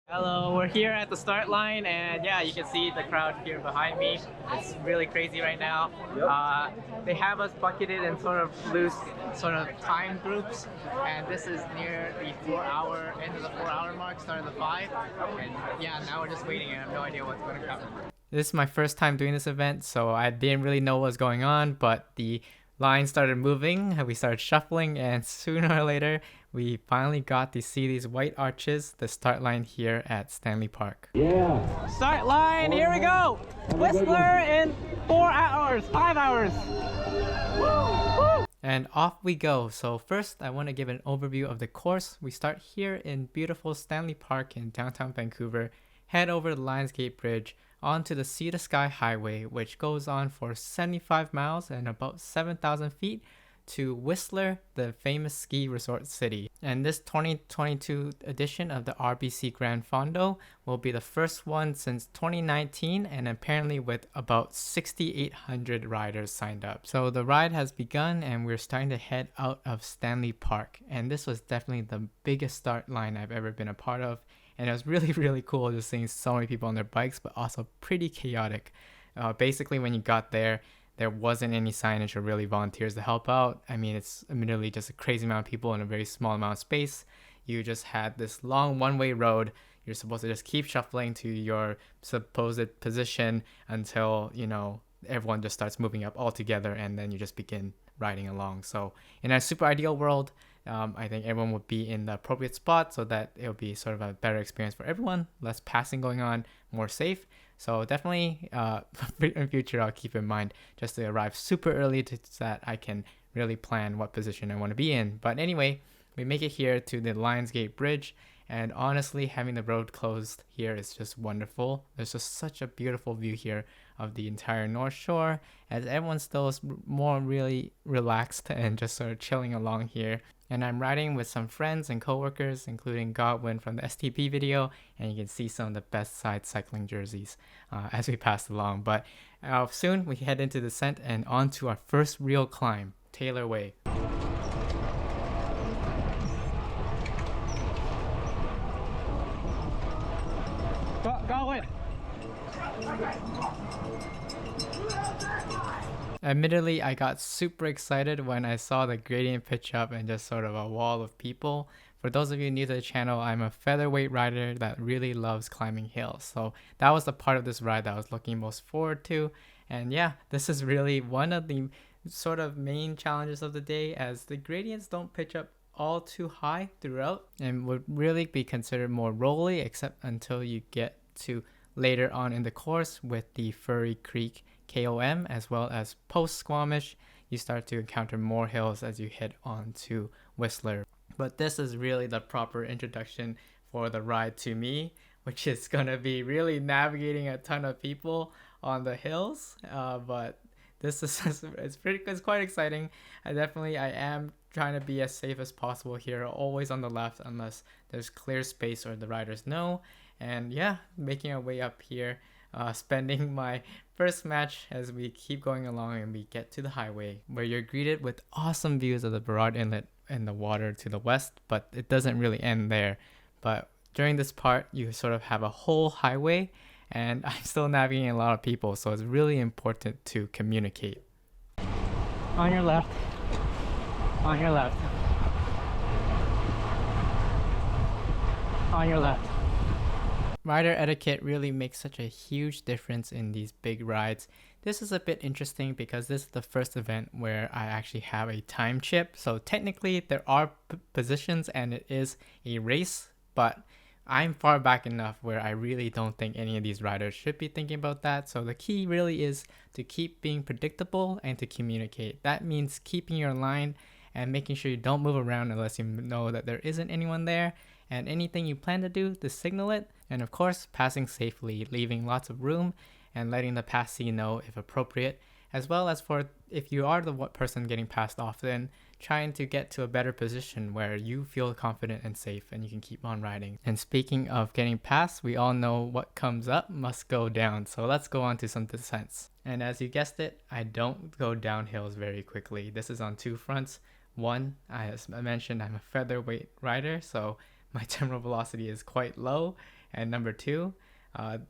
Hello, we're here at the start line, and yeah, you can see the crowd here behind me. It's really crazy right now. They have us bucketed in sort of loose, sort of time groups, and this is near the 4 hour end of the 4 hour mark, start of the 5. And yeah, now we're just waiting, and I have no idea what's going to happen. This is my first time doing this event, so I didn't really know what was going on, but the line started moving, we started shuffling, and sooner or later, we finally got to see these white arches, the start line here at Stanley Park. Yeah. Start line, here we go! Whistler in 4 hours, 5 hours! Woo! And off we go. So first, I want to give an overview of the course. We start here in beautiful Stanley Park in downtown Vancouver, head over the Lionsgate Bridge, onto the Sea to Sky Highway, which goes on for 75 miles and about 7,000 feet to Whistler, the famous ski resort city. And this 2022 edition of the RBC Gran Fondo will be the first one since 2019, and apparently with about 6,800 riders signed up. So the ride has begun and we're starting to head out of Stanley Park. And this was definitely the biggest start line I've ever been a part of. And it was really, really cool just seeing so many people on their bikes, but also pretty chaotic. Basically, when you got there wasn't any signage or really volunteers to help out. I mean, it's admittedly just a crazy amount of people in a very small amount of space. You just had this long one-way road. You're supposed to just keep shuffling to your supposed position until, everyone just starts moving up all together, and then you just begin riding along. So in a super ideal world, I think everyone would be in the appropriate spot so that it'll be sort of a better experience for everyone, less passing going on, more safe. So definitely in future, I'll keep in mind just to arrive super early so that I can really plan what position I want to be in. But anyway, we make it here to the Lionsgate Bridge, and honestly, having the road closed here is just wonderful. There's just such a beautiful view here of the entire North Shore, as everyone still is more really relaxed and just sort of chilling along here. And I'm riding with some friends and coworkers, including Godwin from the STP video, and you can see some of the best side cycling jerseys as we pass along. But soon we head into the descent and on to our first real climb, Taylor Way. Godwin! Admittedly, I got super excited when I saw the gradient pitch up and just sort of a wall of people. For those of you new to the channel, I'm a featherweight rider that really loves climbing hills. So that was the part of this ride that I was looking most forward to. And yeah, this is really one of the sort of main challenges of the day, as the gradients don't pitch up all too high throughout and would really be considered more rolly, except until you get to later on in the course with the Furry Creek Kom, as well as post Squamish. You start to encounter more hills as you head on to Whistler. But this is really the proper introduction for the ride to me, which is going to be really navigating a ton of people on the hills. But this is it's quite exciting. I am trying to be as safe as possible here, always on the left unless there's clear space or the riders know. And yeah, making our way up here, spending my first match as we keep going along and we get to the highway, where you're greeted with awesome views of the Burrard Inlet and the water to the west, but it doesn't really end there. But during this part, you sort of have a whole highway, and I'm still navigating a lot of people, so it's really important to communicate. On your left. On your left. On your left. Rider etiquette really makes such a huge difference in these big rides. This is a bit interesting because this is the first event where I actually have a time chip. So technically there are positions and it is a race, but I'm far back enough where I really don't think any of these riders should be thinking about that. So the key really is to keep being predictable and to communicate. That means keeping your line and making sure you don't move around unless you know that there isn't anyone there. And anything you plan to do, to signal it. And of course, passing safely, leaving lots of room and letting the passee know if appropriate, as well as for if you are the person getting passed often, trying to get to a better position where you feel confident and safe and you can keep on riding. And speaking of getting passed, we all know what comes up must go down. So let's go on to some descents. And as you guessed it, I don't go down hills very quickly. This is on two fronts. One, as I mentioned, I'm a featherweight rider, so my terminal velocity is quite low, And number two,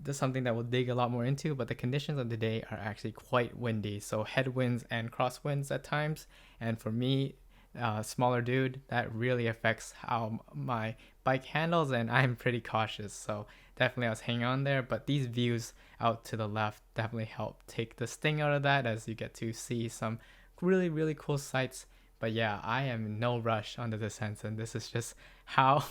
this is something that we'll dig a lot more into, but the conditions of the day are actually quite windy. So headwinds and crosswinds at times. And for me, smaller dude, that really affects how my bike handles, and I'm pretty cautious. So definitely I was hanging on there, but these views out to the left definitely help take the sting out of that, as you get to see some really, really cool sights. But yeah, I am in no rush on the descents, and this is just how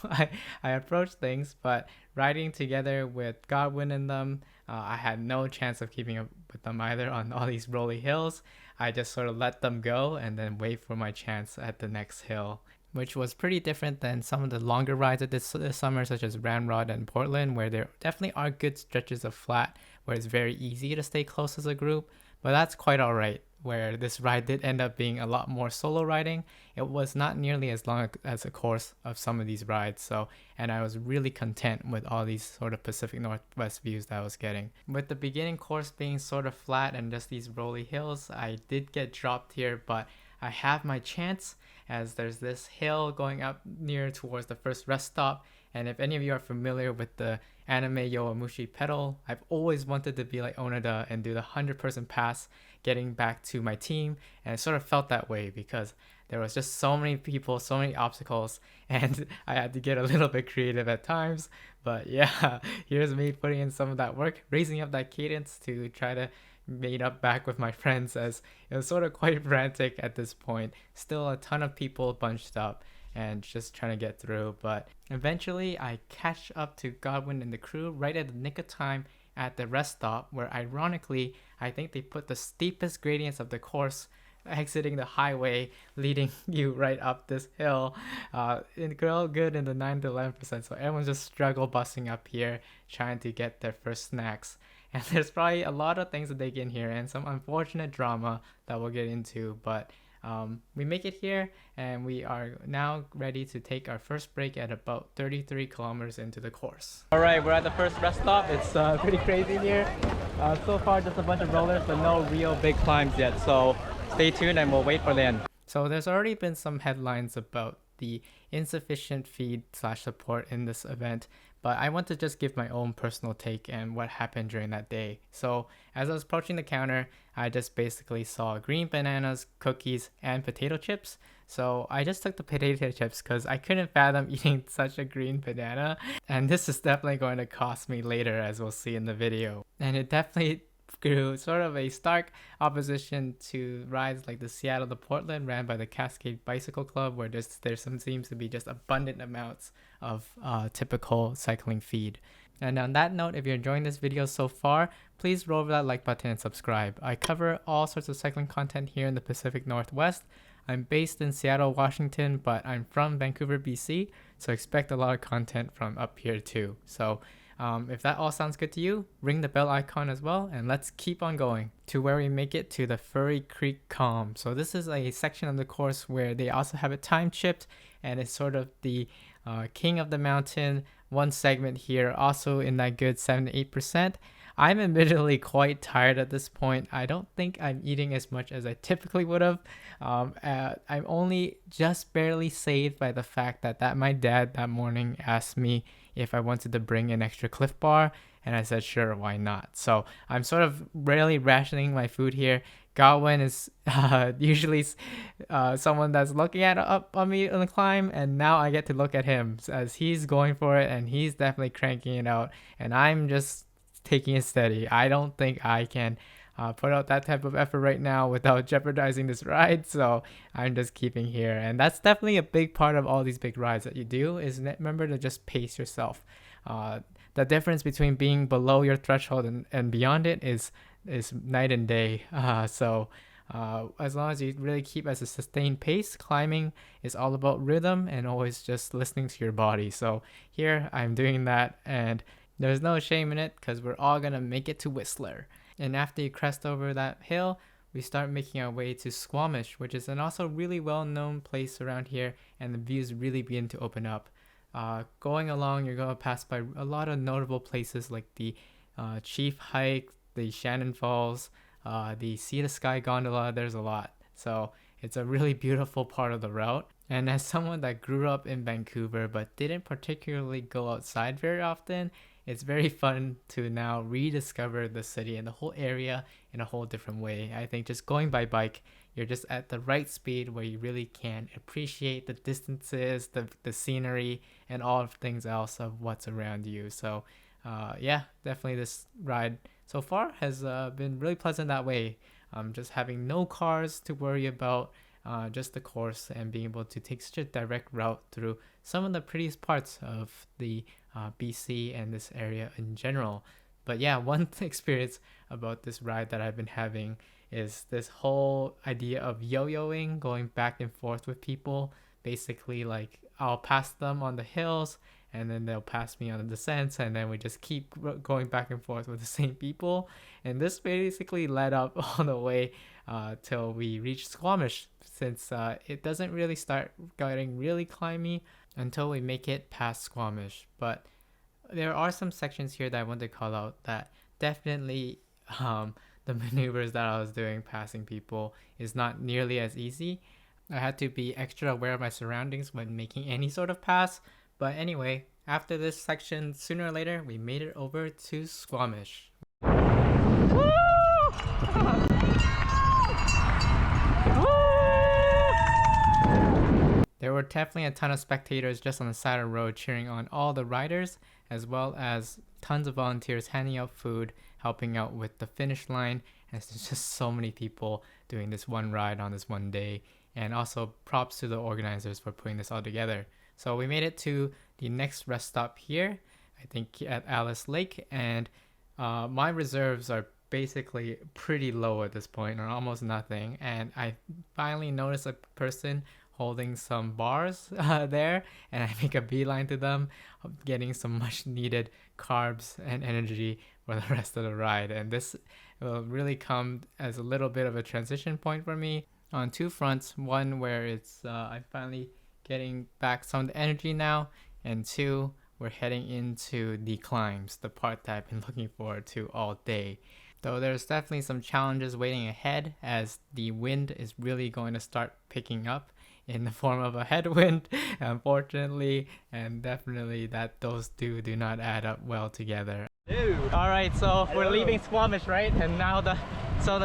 I approach things. But riding together with Godwin and them, I had no chance of keeping up with them either on all these rolly hills. I just sort of let them go and then wait for my chance at the next hill, which was pretty different than some of the longer rides I did this summer, such as Ramrod and Portland, where there definitely are good stretches of flat where it's very easy to stay close as a group. But that's quite alright. Where this ride did end up being a lot more solo riding, it was not nearly as long as a course of some of these rides. And I was really content with all these sort of Pacific Northwest views that I was getting. With the beginning course being sort of flat and just these rolly hills, I did get dropped here, but I have my chance, as there's this hill going up near towards the first rest stop. And if any of you are familiar with the anime Yowamushi pedal, I've always wanted to be like Onoda and do the 100-person pass getting back to my team, and it sort of felt that way because there was just so many people, so many obstacles, and I had to get a little bit creative at times. But yeah, here's me putting in some of that work, raising up that cadence to try to meet up back with my friends, as it was sort of quite frantic at this point. Still a ton of people bunched up and just trying to get through, but eventually I catch up to Godwin and the crew right at the nick of time at the rest stop, where ironically I think they put the steepest gradients of the course, exiting the highway, leading you right up this hill, all good in the 9 to 11%. So everyone's just struggle busting up here, trying to get their first snacks. And there's probably a lot of things to dig in here and some unfortunate drama that we'll get into, but we make it here, and we are now ready to take our first break at about 33 kilometers into the course. All right, we're at the first rest stop. It's pretty crazy here. So far, just a bunch of rollers, but no real big climbs yet. So stay tuned, and we'll wait for the end. So there's already been some headlines about the insufficient feed / support in this event, but I want to just give my own personal take and what happened during that day. So as I was approaching the counter, I just basically saw green bananas, cookies, and potato chips. So I just took the potato chips because I couldn't fathom eating such a green banana. And this is definitely going to cost me later, as we'll see in the video. And it definitely grew sort of a stark opposition to rides like the Seattle to Portland ran by the Cascade Bicycle Club, where there's some seems to be just abundant amounts of typical cycling feed. And on that note, if you're enjoying this video so far, please roll over that like button and subscribe. I cover all sorts of cycling content here in the Pacific Northwest. I'm based in Seattle, Washington, but I'm from Vancouver, BC, so expect a lot of content from up here too. So if that all sounds good to you, ring the bell icon as well, and let's keep on going to where we make it to the Furry Creek Kom. So this is a section of the course where they also have it time chipped, and it's sort of the king of the mountain. One segment here also in that good 7 to 8%. I'm admittedly quite tired at this point. I don't think I'm eating as much as I typically would have. I'm only just barely saved by the fact that my dad that morning asked me if I wanted to bring an extra Cliff Bar, and I said sure, why not. So I'm sort of really rationing my food here. Godwin is usually someone that's looking up on me on the climb, and now I get to look at him as he's going for it, and he's definitely cranking it out, and I'm just taking it steady. I don't think I can put out that type of effort right now without jeopardizing this ride, so I'm just keeping here. And that's definitely a big part of all these big rides that you do, is remember to just pace yourself. The difference between being below your threshold and beyond it is night and day. So as long as you really keep at a sustained pace, climbing is all about rhythm and always just listening to your body. So here I'm doing that, and there's no shame in it because we're all gonna make it to Whistler. And after you crest over that hill, we start making our way to Squamish, which is an also really well-known place around here, and the views really begin to open up. Going along, you're going to pass by a lot of notable places like the Chief Hike, the Shannon Falls, the Sea to Sky Gondola. There's a lot. So it's a really beautiful part of the route. And as someone that grew up in Vancouver but didn't particularly go outside very often, it's very fun to now rediscover the city and the whole area in a whole different way. I think just going by bike, you're just at the right speed where you really can appreciate the distances, the scenery, and all of things else of what's around you. So yeah, definitely this ride so far has been really pleasant that way. Just having no cars to worry about, just the course, and being able to take such a direct route through some of the prettiest parts of the BC and this area in general. But yeah, one experience about this ride that I've been having is this whole idea of yo-yoing, going back and forth with people. Basically, like I'll pass them on the hills and then they'll pass me on the descents, and then we just keep going back and forth with the same people. And this basically led up all the way till we reached Squamish, since it doesn't really start getting really climby until we make it past Squamish. But there are some sections here that I want to call out that definitely the maneuvers that I was doing passing people is not nearly as easy. I had to be extra aware of my surroundings when making any sort of pass. But anyway, after this section, sooner or later, we made it over to Squamish. There were definitely a ton of spectators just on the side of the road cheering on all the riders, as well as tons of volunteers handing out food, helping out with the finish line. And there's just so many people doing this one ride on this one day. And also props to the organizers for putting this all together. So we made it to the next rest stop here, I think at Alice Lake, and my reserves are basically pretty low at this point, or almost nothing. And I finally noticed a person holding some bars there, and I make a beeline to them, getting some much needed carbs and energy for the rest of the ride. And this will really come as a little bit of a transition point for me on two fronts. One, where it's I'm finally getting back some of the energy now, and two, we're heading into the climbs, the part that I've been looking forward to all day. Though there's definitely some challenges waiting ahead, as the wind is really going to start picking up in the form of a headwind, unfortunately, and definitely that those do not add up well together. All right, so we're leaving Squamish, right? And now the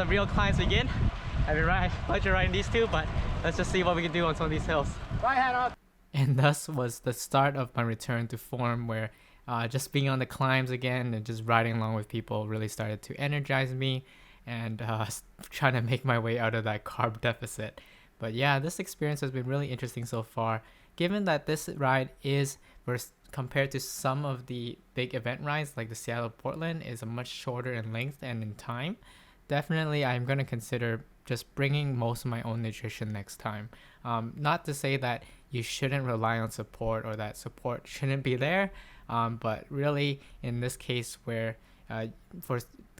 real climbs begin. I've been pleasure riding these two, but let's just see what we can do on some of these hills. Bye, Hannah! And thus was the start of my return to form, where just being on the climbs again and just riding along with people really started to energize me, and trying to make my way out of that carb deficit. But yeah, this experience has been really interesting so far, given that this ride is, compared to some of the big event rides like the Seattle-Portland, is a much shorter in length and in time. Definitely I'm going to consider just bringing most of my own nutrition next time. Not to say that you shouldn't rely on support or that support shouldn't be there, but really in this case where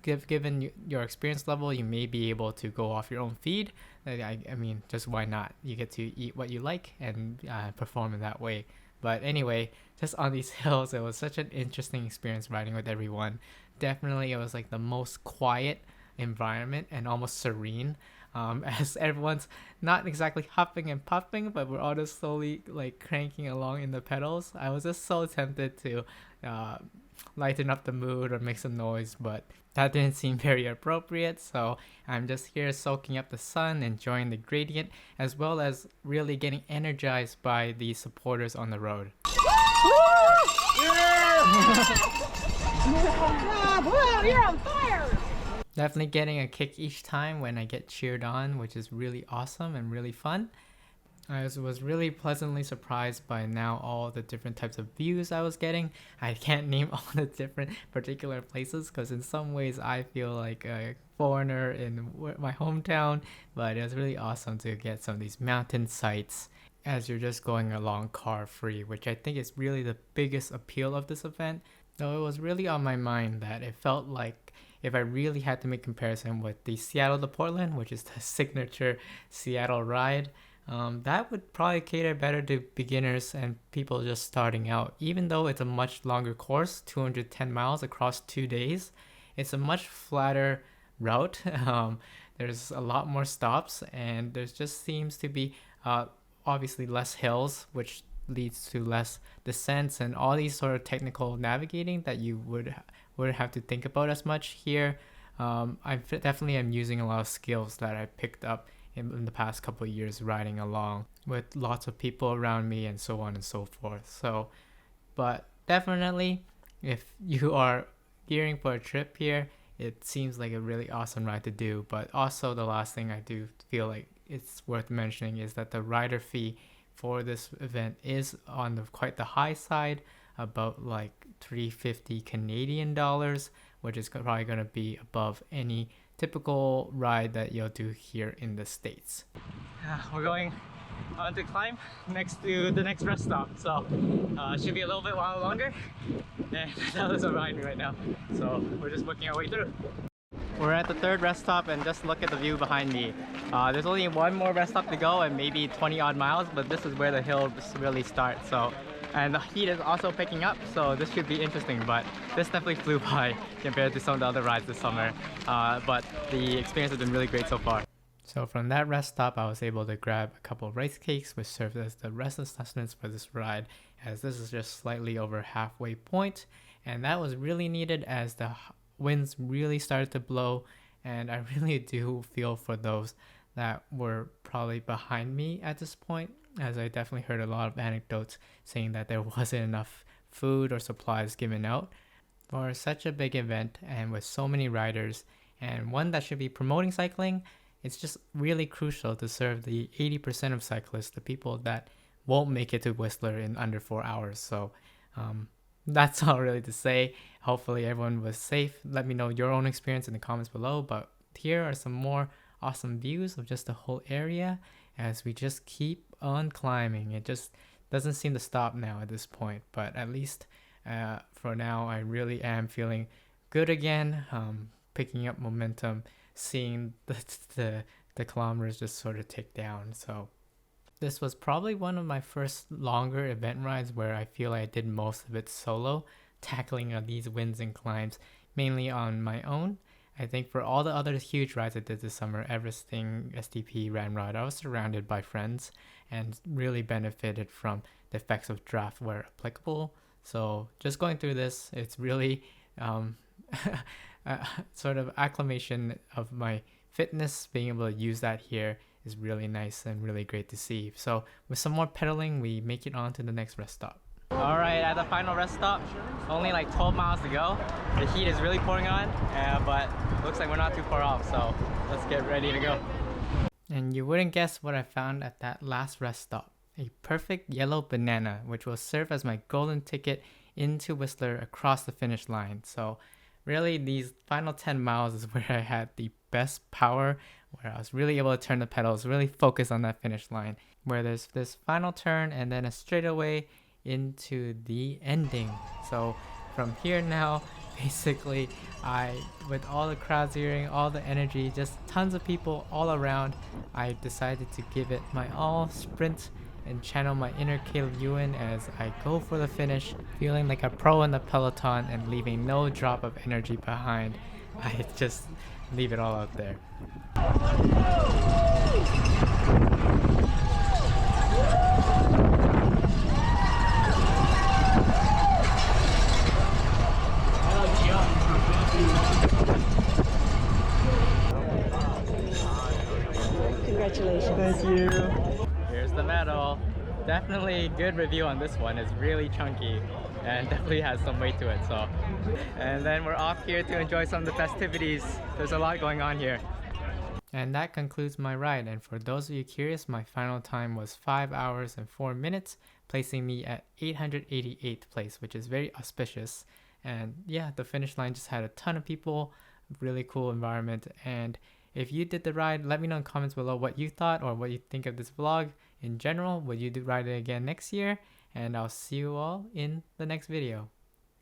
given your experience level, you may be able to go off your own feed. I mean, just why not? You get to eat what you like and perform in that way. But anyway, just on these hills, it was such an interesting experience riding with everyone. Definitely, it was like the most quiet environment and almost serene, as everyone's not exactly huffing and puffing, but we're all just slowly like cranking along in the pedals. I was just so tempted to lighten up the mood or make some noise, but that didn't seem very appropriate. So I'm just here soaking up the sun, enjoying the gradient, as well as really getting energized by the supporters on the road. You're on fire! Definitely getting a kick each time when I get cheered on, which is really awesome and really fun. I was really pleasantly surprised by now all the different types of views I was getting. I can't name all the different particular places because in some ways I feel like a foreigner in my hometown, but it was really awesome to get some of these mountain sights as you're just going along car free, which I think is really the biggest appeal of this event. Though it was really on my mind that it felt like if I really had to make comparison with the Seattle to Portland, which is the signature Seattle ride, that would probably cater better to beginners and people just starting out. Even though it's a much longer course, 210 miles across 2 days, it's a much flatter route. There's a lot more stops, and there just seems to be obviously less hills, which leads to less descents and all these sort of technical navigating that you wouldn't have to think about as much here. I definitely am using a lot of skills that I picked up in the past couple of years riding along with lots of people around me and so on and so forth. So, but definitely, if you are gearing for a trip here, it seems like a really awesome ride to do. But also the last thing I do feel like it's worth mentioning is that the rider fee for this event is on quite the high side, about like $350 Canadian dollars, which is probably going to be above any typical ride that you'll do here in the States. We're going on to climb next to the next rest stop, so should be a little bit while longer, and that is behind me right now, so we're just working our way through. We're at the third rest stop, and just look at the view behind me. There's only one more rest stop to go and maybe 20 odd miles, but this is where the hills really start. So, and the heat is also picking up, so this should be interesting, but this definitely flew by compared to some of the other rides this summer. But the experience has been really great so far. So from that rest stop, I was able to grab a couple of rice cakes, which served as the rest of sustenance for this ride, as this is just slightly over halfway point, and that was really needed as the winds really started to blow, and I really do feel for those that were probably behind me at this point, as I definitely heard a lot of anecdotes saying that there wasn't enough food or supplies given out for such a big event and with so many riders, and one that should be promoting cycling. It's just really crucial to serve the 80% of cyclists, the people that won't make it to Whistler in under 4 hours. So that's all really to say. Hopefully everyone was safe. Let me know your own experience in the comments below, but here are some more awesome views of just the whole area as we just keep on climbing. It just doesn't seem to stop now at this point, but at least for now I really am feeling good again, picking up momentum, seeing the kilometers just sort of tick down. So this was probably one of my first longer event rides where I feel like I did most of it solo, tackling these winds and climbs mainly on my own. I think for all the other huge rides I did this summer, Everesting, STP, Ramrod, I was surrounded by friends and really benefited from the effects of draft where applicable. So just going through this, it's really sort of acclimation of my fitness. Being able to use that here is really nice and really great to see. So with some more pedaling, we make it on to the next rest stop. All right, at the final rest stop, only like 12 miles to go. The heat is really pouring on, but looks like we're not too far off, so let's get ready to go. And you wouldn't guess what I found at that last rest stop. A perfect yellow banana, which will serve as my golden ticket into Whistler across the finish line. So really, these final 10 miles is where I had the best power, where I was really able to turn the pedals, really focus on that finish line, where there's this final turn and then a straightaway into the ending. So from here now, basically, with all the crowds hearing, all the energy, just tons of people all around, I decided to give it my all, sprint and channel my inner Caleb Ewan as I go for the finish, feeling like a pro in the peloton and leaving no drop of energy behind. I just leave it all out there. Congratulations. Thank you. Here's the medal. Definitely good review on this one. It's really chunky and definitely has some weight to it. So, and then we're off here to enjoy some of the festivities. There's a lot going on here. And that concludes my ride. And for those of you curious, my final time was 5 hours and 4 minutes, placing me at 888th place, which is very auspicious. And yeah, the finish line just had a ton of people, really cool environment. And if you did the ride, let me know in the comments below what you thought or what you think of this vlog in general. Would you ride it again next year? And I'll see you all in the next video.